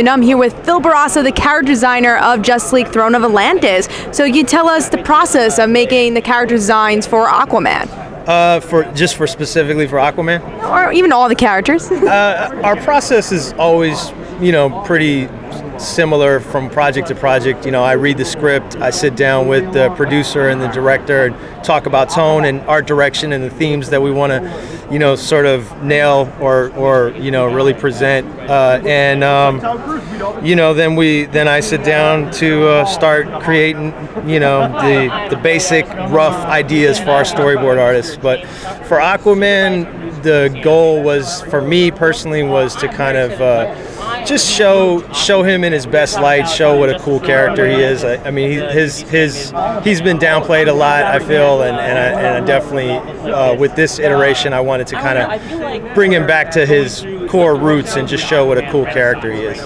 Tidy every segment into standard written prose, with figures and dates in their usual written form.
And I'm here with Phil Bourassa, the character designer of Justice League Throne of Atlantis. So you tell us the process of making the character designs for Aquaman. For specifically for Aquaman? Or even all the characters. Our process is always, pretty similar from project to project. I read the script, I sit down with the producer and the director and talk about tone and art direction and the themes that we want to, sort of nail or really present. Then I sit down to start creating, the basic rough ideas for our storyboard artists. But for Aquaman, the goal was, for me personally, was to kind of just show him in his best light, show what a cool character he is. I mean, he's been downplayed a lot, I feel, and I definitely with this iteration, I wanted to kind of bring him back to his core roots and just show what a cool character he is.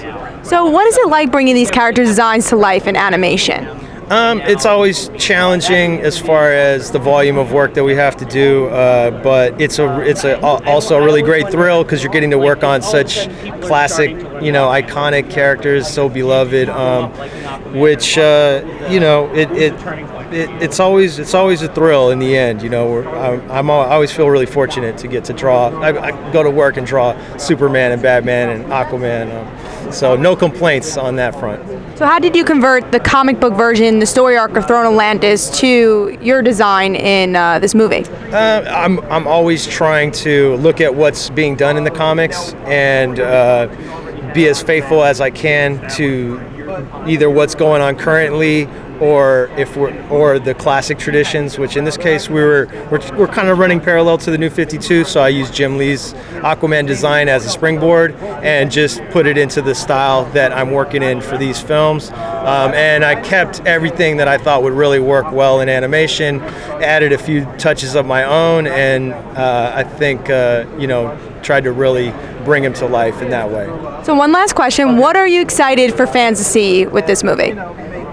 So what is it like bringing these character designs to life in animation? It's always challenging as far as the volume of work that we have to do, but it's also a really great thrill because you're getting to work on such classic, iconic characters, so beloved, which it's always a thrill in the end. I always feel really fortunate to get to draw. I go to work and draw Superman and Batman and Aquaman, so no complaints on that front. So how did you convert the comic book version, the story arc of Throne of Atlantis, to your design in this movie? I'm always trying to look at what's being done in the comics and be as faithful as I can to either what's going on currently or the classic traditions, which in this case we're kind of running parallel to the New 52. So I used Jim Lee's Aquaman design as a springboard and just put it into the style that I'm working in for these films. And I kept everything that I thought would really work well in animation, added a few touches of my own, and I think tried to really bring him to life in that way. So one last question: what are you excited for fans to see with this movie?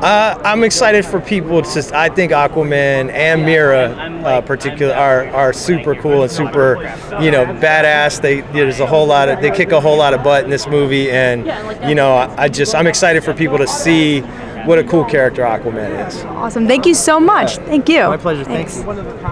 I'm excited for people to. I think Aquaman and Mera, particularly, are super cool and super, badass. They kick a whole lot of butt in this movie, and I'm excited for people to see what a cool character Aquaman is. Awesome! Thank you so much. Thank you. My pleasure. Thanks. Thank you.